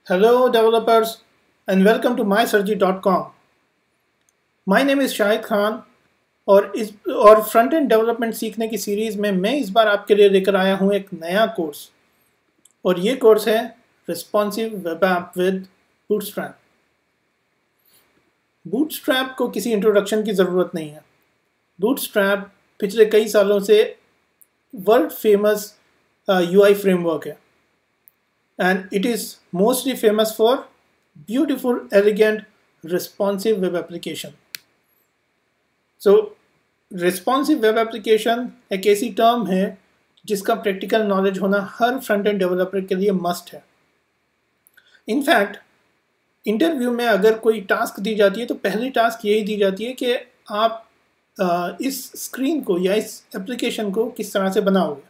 Hello developers and welcome to mysurgery.com. My name is Shahid Khan और front end development सीखने की series में मैं इस बार आपके लिए लेकर आया हूँ एक नया कोर्स और ये कोर्स है responsive web app with bootstrap. Bootstrap को किसी इंट्रोडक्शन की ज़रूरत नहीं है। बूटस्ट्रैप पिछले कई सालों से वर्ल्ड फेमस UI फ्रेमवर्क है and it is mostly famous for beautiful, elegant, responsive web application. So, responsive web application एक ऐसी टर्म है जिसका प्रैक्टिकल नॉलेज होना हर फ्रंट एंड डेवलपर के लिए मस्ट है। इनफैक्ट इंटरव्यू में अगर कोई टास्क दी जाती है तो पहली टास्क यही दी जाती है कि आप इस स्क्रीन को या इस एप्लीकेशन को किस तरह से बनाओगे।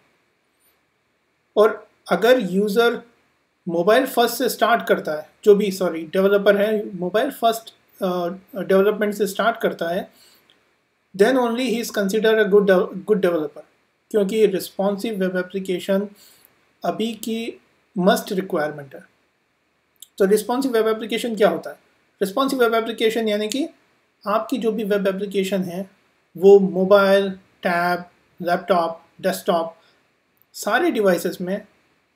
और अगर यूज़र मोबाइल फर्स्ट से स्टार्ट करता है, जो भी डेवलपर है मोबाइल फर्स्ट डेवलपमेंट से स्टार्ट करता है, देन ओनली ही is consider a good developer, क्योंकि रिस्पॉन्सिव वेब एप्लीकेशन अभी की मस्ट रिक्वायरमेंट है। तो रिस्पॉन्सिव वेब एप्लीकेशन क्या होता है? रिस्पॉन्सिव वेब एप्लीकेशन यानी कि आपकी जो भी वेब एप्लीकेशन है वो मोबाइल, टैब, लैपटॉप, डेस्कटॉप सारे डिवाइसेस में,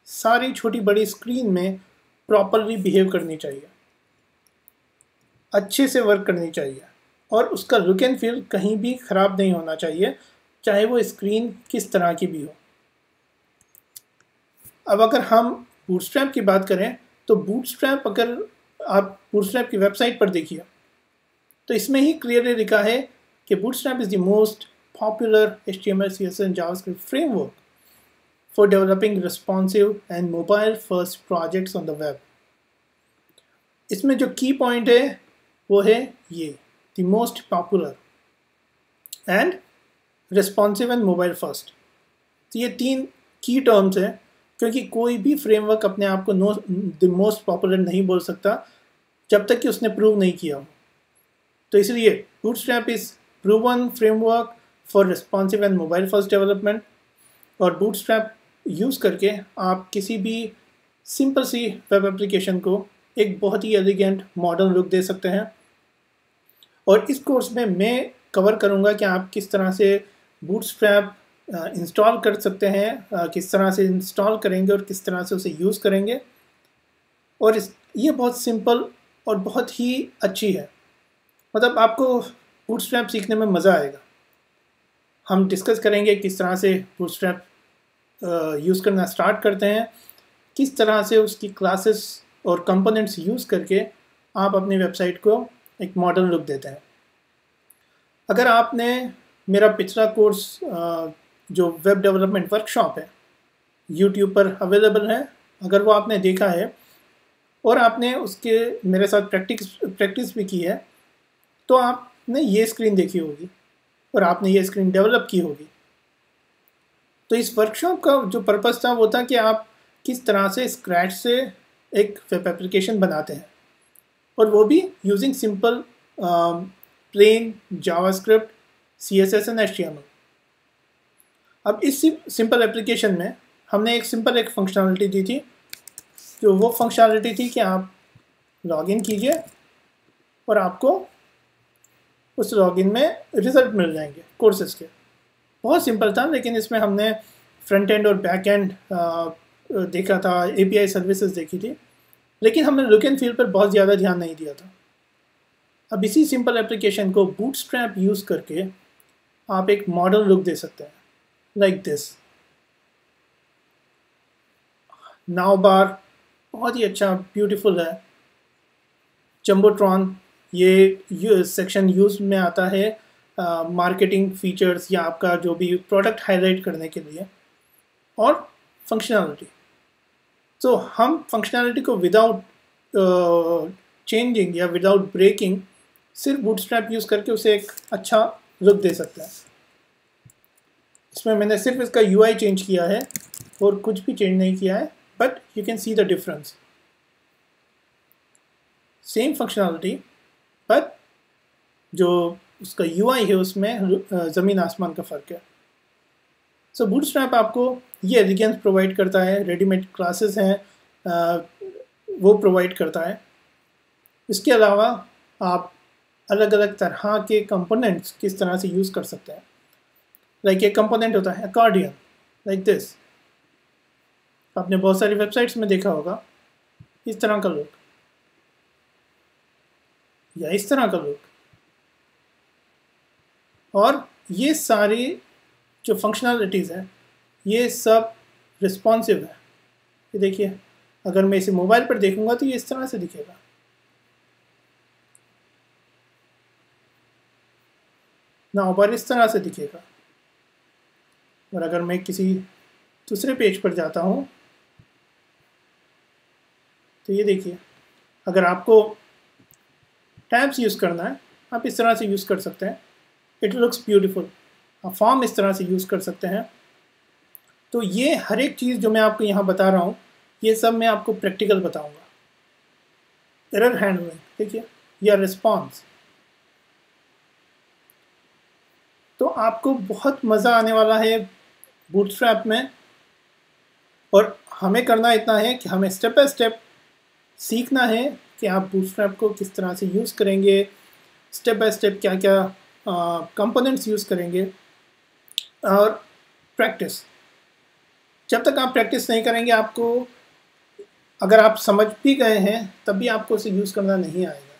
सारी छोटी बड़ी स्क्रीन में प्रॉपरली बिहेव करनी चाहिए, अच्छे से वर्क करनी चाहिए और उसका लुक एंड फील कहीं भी ख़राब नहीं होना चाहिए, चाहे वो स्क्रीन किस तरह की भी हो। अब अगर हम बूटस्ट्रैप की बात करें तो बूटस्ट्रैप, अगर आप बूटस्ट्रैप की वेबसाइट पर देखिए तो इसमें ही क्लियरली लिखा है कि bootstrap is the most popular HTML, CSS and JavaScript framework for developing responsive and mobile first projects on the web. इसमें जो की पॉइंट है वो है ये, the most popular and responsive and mobile first. तो ये तीन की टर्म्स हैं, क्योंकि कोई भी फ्रेमवर्क अपने आप को the most popular नहीं बोल सकता जब तक कि उसने प्रूव नहीं किया हो। तो इसलिए Bootstrap is proven framework for responsive and mobile first development, और Bootstrap यूज़ करके आप किसी भी सिंपल सी वेब एप्लीकेशन को एक बहुत ही एलिगेंट मॉडर्न लुक दे सकते हैं। और इस कोर्स में मैं कवर करूँगा कि आप किस तरह से बूटस्ट्रैप इंस्टॉल कर सकते हैं, किस तरह से इंस्टॉल करेंगे और किस तरह से उसे यूज़ करेंगे। और ये बहुत सिंपल और बहुत ही अच्छी है, मतलब आपको बूटस्ट्रैप सीखने में मज़ा आएगा। हम डिस्कस करेंगे किस तरह से बूटस्ट्रैप यूज़ करना स्टार्ट करते हैं, किस तरह से उसकी क्लासेस और कंपोनेंट्स यूज़ करके आप अपनी वेबसाइट को एक मॉडर्न लुक देते हैं। अगर आपने मेरा पिछला कोर्स जो वेब डेवलपमेंट वर्कशॉप है यूट्यूब पर अवेलेबल है, अगर वो आपने देखा है और आपने उसके मेरे साथ प्रैक्टिस भी की है, तो आपने ये स्क्रीन देखी होगी और आपने ये स्क्रीन डेवलप की होगी। तो इस वर्कशॉप का जो पर्पस था वो था कि आप किस तरह से स्क्रैच से एक वेब एप्लीकेशन बनाते हैं, और वो भी using simple plain JavaScript, CSS and HTML। अब इस सिंपल एप्लीकेशन में हमने एक फंक्शनलिटी दी थी, जो वो फंक्शनलिटी थी कि आप लॉगिन कीजिए और आपको उस लॉगिन में रिज़ल्ट मिल जाएंगे कोर्सेज़ के। बहुत सिंपल था, लेकिन इसमें हमने फ्रंट एंड और बैक एंड देखा था, API सर्विसेज देखी थी, लेकिन हमने लुक एंड फील पर बहुत ज़्यादा ध्यान नहीं दिया था। अब इसी सिंपल एप्लीकेशन को बूटस्ट्रैप यूज़ करके आप एक मॉडर्न लुक दे सकते हैं, लाइक दिस। नाउ बार बहुत ही अच्छा, ब्यूटीफुल है। जम्बोट्रॉन ये सेक्शन यूज़ में आता है मार्केटिंग फीचर्स या आपका जो भी प्रोडक्ट हाईलाइट करने के लिए, और फंक्शनैलिटी। तो हम फंक्शनैलिटी को विदाउट चेंजिंग या विदाउट ब्रेकिंग सिर्फ बूटस्ट्रैप यूज़ करके उसे एक अच्छा लुक दे सकते हैं। इसमें मैंने सिर्फ इसका UI चेंज किया है और कुछ भी चेंज नहीं किया है, but you can see the difference. Same functionality, but जो उसका UI है उसमें ज़मीन आसमान का फ़र्क है। सो बूटस्ट्रैप आपको ये एलिगेंस प्रोवाइड करता है। रेडीमेड क्लासेस हैं, वो प्रोवाइड करता है। इसके अलावा आप अलग अलग तरह के कंपोनेंट्स किस तरह से यूज़ कर सकते हैं। लाइक एक कंपोनेंट होता है अकॉर्डियन, लाइक दिस। आपने बहुत सारी वेबसाइट्स में देखा होगा, इस तरह का लुक या इस तरह का लुक। और ये सारी जो फंक्शनैलिटीज़ हैं ये सब रिस्पॉन्सिव है। ये देखिए, अगर मैं इसे मोबाइल पर देखूंगा तो ये इस तरह से दिखेगा। ना पर इस तरह से दिखेगा। और अगर मैं किसी दूसरे पेज पर जाता हूँ तो ये देखिए, अगर आपको टैब्स यूज़ करना है आप इस तरह से यूज़ कर सकते हैं। It looks beautiful. आप फॉर्म इस तरह से यूज़ कर सकते हैं। तो ये हर एक चीज़ जो मैं आपको यहाँ बता रहा हूँ ये सब मैं आपको प्रैक्टिकल बताऊँगा। एरर हैंडलिंग देखिए, या रिस्पॉन्स। तो आपको बहुत मज़ा आने वाला है बूटस्ट्रैप में। और हमें करना इतना है कि हमें स्टेप बाय स्टेप सीखना है कि आप बूटस्ट्रैप को किस तरह से यूज़ करेंगे, स्टेप बाय स्टेप क्या क्या कंपोनेंट्स यूज़ करेंगे। और प्रैक्टिस, जब तक आप प्रैक्टिस नहीं करेंगे, आपको अगर आप समझ भी गए हैं तब भी आपको उसे यूज़ करना नहीं आएगा।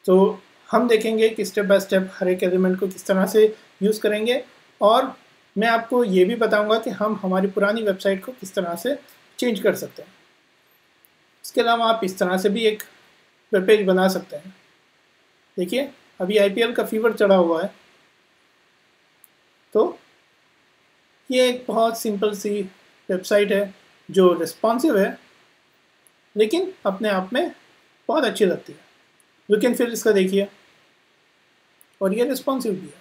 तो हम देखेंगे कि स्टेप बाय स्टेप हर एक एलिमेंट को किस तरह से यूज़ करेंगे। और मैं आपको ये भी बताऊंगा कि हम हमारी पुरानी वेबसाइट को किस तरह से चेंज कर सकते हैं। इसके अलावा आप इस तरह से भी एक वेब पेज बना सकते हैं। देखिए, अभी IPL का फीवर चढ़ा हुआ है, तो ये एक बहुत सिंपल सी वेबसाइट है जो रिस्पॉन्सिव है लेकिन अपने आप में बहुत अच्छी लगती है। लुक एंड फील इसका देखिए, और ये रिस्पॉन्सिव भी है।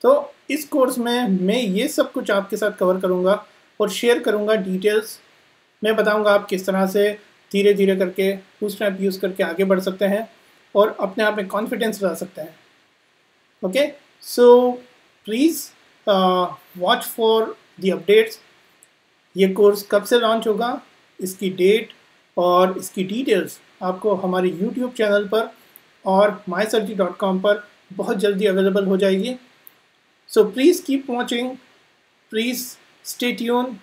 तो इस कोर्स में मैं ये सब कुछ आपके साथ कवर करूँगा और शेयर करूँगा डिटेल्स। मैं बताऊँगा आप किस तरह से धीरे धीरे करके बूटस्ट्रैप यूज़ करके आगे बढ़ सकते हैं और अपने आप में कॉन्फिडेंस ला सकते हैं। Okay, so please watch for the updates. ये कोर्स कब से लॉन्च होगा, इसकी डेट और इसकी डिटेल्स आपको हमारे YouTube चैनल पर और mysurgery.com पर बहुत जल्दी अवेलेबल हो जाएगी। So please keep watching, please stay tuned,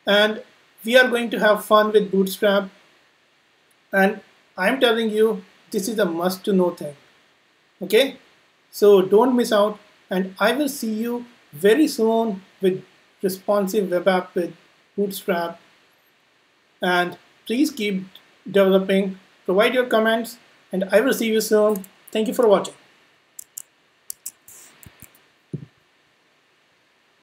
and we are going to have fun with Bootstrap. And I'm telling you, this is a must to know thing. Okay? So don't miss out, and I will see you very soon with responsive web app with Bootstrap. And please keep developing, provide your comments, and I will see you soon. Thank you for watching.